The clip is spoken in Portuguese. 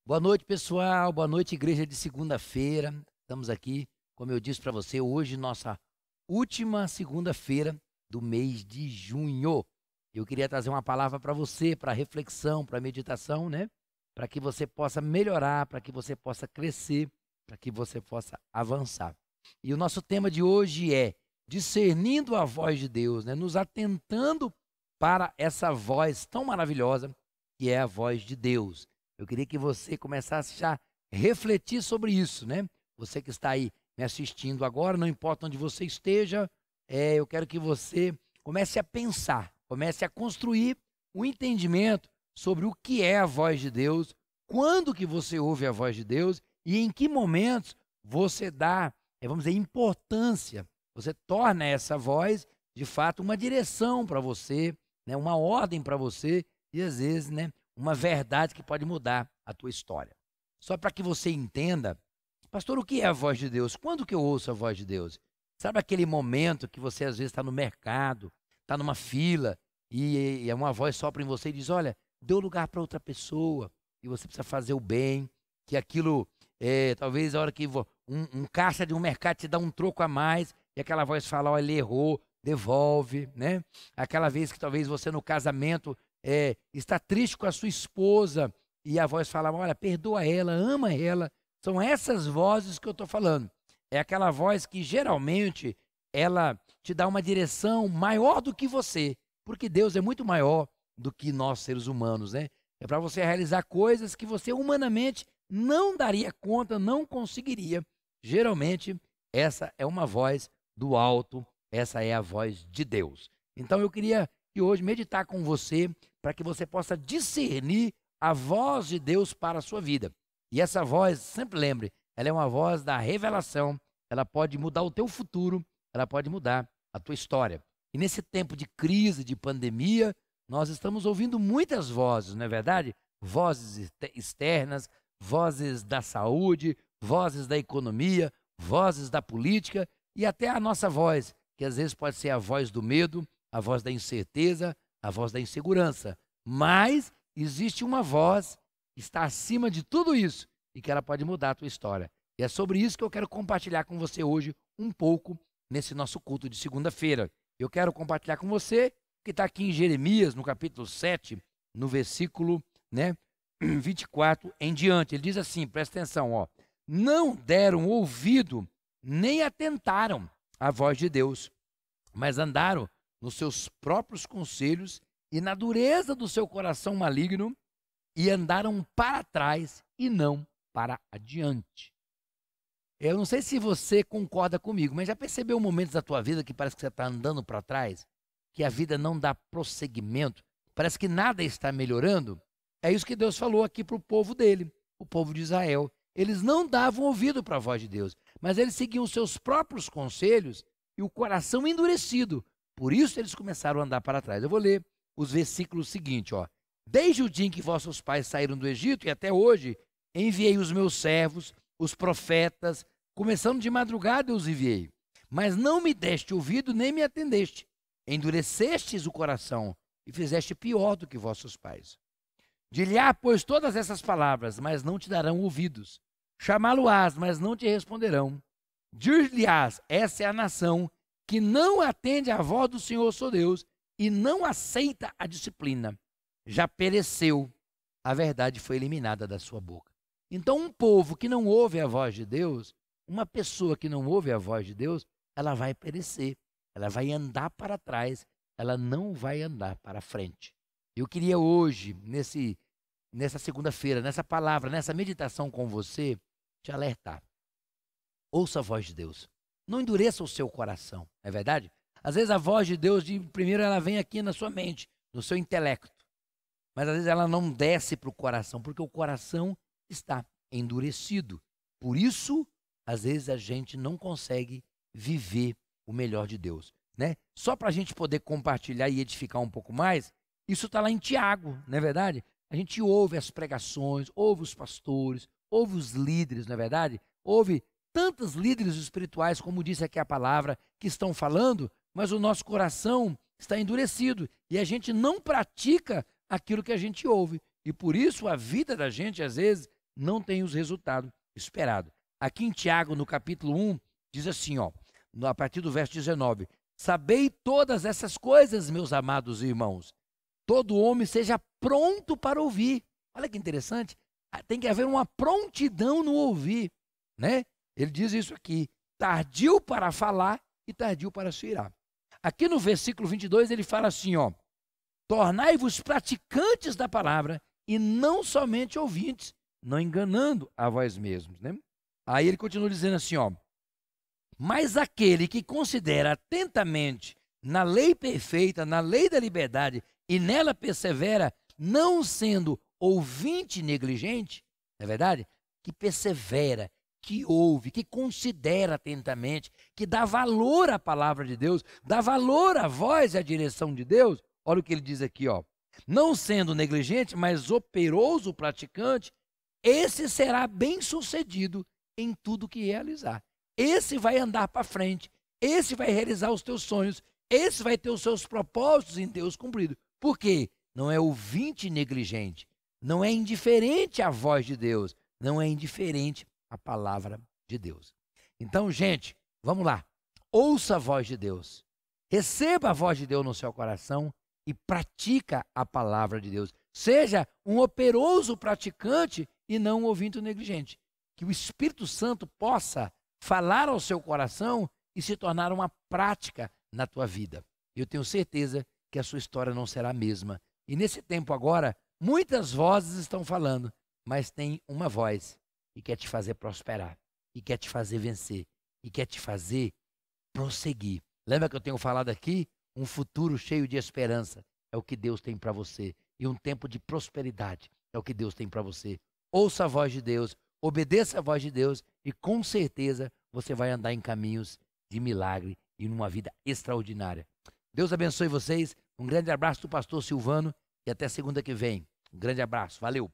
Boa noite, pessoal. Boa noite, igreja de segunda-feira. Estamos aqui, como eu disse para você, hoje, nossa última segunda-feira do mês de junho. Eu queria trazer uma palavra para você, para reflexão, para meditação, né? Para que você possa melhorar, para que você possa crescer, para que você possa avançar. E o nosso tema de hoje é discernindo a voz de Deus, né? Nos atentando para essa voz tão maravilhosa que é a voz de Deus. Eu queria que você começasse já a refletir sobre isso, né? Você que está aí me assistindo agora, não importa onde você esteja, eu quero que você comece a pensar, comece a construir um entendimento sobre o que é a voz de Deus, quando que você ouve a voz de Deus e em que momentos você dá, vamos dizer, importância, você torna essa voz, de fato, uma direção para você, né? Uma ordem para você e, às vezes, né, uma verdade que pode mudar a tua história. Só para que você entenda, pastor, o que é a voz de Deus? Quando que eu ouço a voz de Deus? Sabe aquele momento que você às vezes está no mercado, está numa fila e uma voz sopra em você e diz, olha, dê o lugar para outra pessoa e você precisa fazer o bem, que aquilo, talvez a hora que um caixa de um mercado te dá um troco a mais e aquela voz fala, olha, ele errou, devolve, né? Aquela vez que talvez você no casamento está triste com a sua esposa e a voz fala, olha, perdoa ela, ama ela. São essas vozes que eu estou falando. É aquela voz que geralmente ela te dá uma direção maior do que você, porque Deus é muito maior do que nós seres humanos, né? É para você realizar coisas que você humanamente não daria conta, não conseguiria. Geralmente essa é uma voz do alto, essa é a voz de Deus. Então eu queria que hoje meditar com você para que você possa discernir a voz de Deus para a sua vida. E essa voz, sempre lembre, ela é uma voz da revelação, ela pode mudar o teu futuro, ela pode mudar a tua história. E nesse tempo de crise, de pandemia, nós estamos ouvindo muitas vozes, não é verdade? Vozes externas, vozes da saúde, vozes da economia, vozes da política e até a nossa voz, que às vezes pode ser a voz do medo, a voz da incerteza, a voz da insegurança. Mas existe uma voz que está acima de tudo isso e que ela pode mudar a tua história. E é sobre isso que eu quero compartilhar com você hoje um pouco nesse nosso culto de segunda-feira. Eu quero compartilhar com você que está aqui em Jeremias, no capítulo 7, no versículo 24 em diante. Ele diz assim, presta atenção, ó. Não deram ouvido, nem atentaram à voz de Deus, mas andaram nos seus próprios conselhos e na dureza do seu coração maligno, e andaram para trás e não para adiante. Eu não sei se você concorda comigo, mas já percebeu momentos da tua vida que parece que você está andando para trás? Que a vida não dá prosseguimento? Parece que nada está melhorando? É isso que Deus falou aqui para o povo dele, o povo de Israel. Eles não davam ouvido para a voz de Deus, mas eles seguiam os seus próprios conselhos e o coração endurecido. Por isso eles começaram a andar para trás. Eu vou ler os versículos seguintes, ó. Desde o dia em que vossos pais saíram do Egito e até hoje, enviei os meus servos, os profetas, começando de madrugada eu os enviei. Mas não me deste ouvido nem me atendeste. Endurecestes o coração e fizeste pior do que vossos pais. Dir-lhe-á, pois, todas essas palavras, mas não te darão ouvidos. Chamá-lo-ás, mas não te responderão. Dir-lhe-ás, essa é a nação que não atende à voz do Senhor seu Deus e não aceita a disciplina. Já pereceu, a verdade foi eliminada da sua boca. Então um povo que não ouve a voz de Deus, uma pessoa que não ouve a voz de Deus, ela vai perecer, ela vai andar para trás, ela não vai andar para frente. Eu queria hoje, nessa segunda-feira, nessa palavra, nessa meditação com você, te alertar. Ouça a voz de Deus. Não endureça o seu coração, não é verdade? Às vezes a voz de Deus, primeiro ela vem aqui na sua mente, no seu intelecto. Mas às vezes ela não desce para o coração, porque o coração está endurecido. Por isso, às vezes a gente não consegue viver o melhor de Deus, né? Só para a gente poder compartilhar e edificar um pouco mais, isso está lá em Tiago, não é verdade? A gente ouve as pregações, ouve os pastores, ouve os líderes, não é verdade? Ouve tantos líderes espirituais, como disse aqui a palavra, que estão falando, mas o nosso coração está endurecido e a gente não pratica aquilo que a gente ouve. E por isso a vida da gente, às vezes, não tem os resultados esperados. Aqui em Tiago, no capítulo 1, diz assim, ó, a partir do verso 19: sabei todas essas coisas, meus amados irmãos. Todo homem seja pronto para ouvir. Olha que interessante. Tem que haver uma prontidão no ouvir, né? Ele diz isso aqui: tardio para falar e tardio para se irar. Aqui no versículo 22 ele fala assim, ó: tornai-vos praticantes da palavra e não somente ouvintes, não enganando a vós mesmos, né? Aí ele continua dizendo assim, ó: mas aquele que considera atentamente na lei perfeita, na lei da liberdade, e nela persevera, não sendo ouvinte negligente, não é verdade? Que persevera, que ouve, que considera atentamente, que dá valor à palavra de Deus, dá valor à voz e à direção de Deus. Olha o que ele diz aqui, ó: não sendo negligente, mas operoso praticante, esse será bem-sucedido em tudo que realizar. Esse vai andar para frente, esse vai realizar os teus sonhos, esse vai ter os seus propósitos em Deus cumpridos. Por quê? Não é ouvinte negligente, não é indiferente à voz de Deus, não é indiferente à palavra de Deus. Então, gente, vamos lá. Ouça a voz de Deus, receba a voz de Deus no seu coração e pratica a palavra de Deus. Seja um operoso praticante e não um ouvinte negligente. Que o Espírito Santo possa falar ao seu coração e se tornar uma prática na tua vida. Eu tenho certeza que a sua história não será a mesma. E nesse tempo agora, muitas vozes estão falando, mas tem uma voz que quer te fazer prosperar, e quer te fazer vencer, e quer te fazer prosseguir. Lembra que eu tenho falado aqui? Um futuro cheio de esperança é o que Deus tem para você. E um tempo de prosperidade é o que Deus tem para você. Ouça a voz de Deus, obedeça a voz de Deus e com certeza você vai andar em caminhos de milagre e numa vida extraordinária. Deus abençoe vocês. Um grande abraço do pastor Silvano e até segunda que vem. Um grande abraço. Valeu.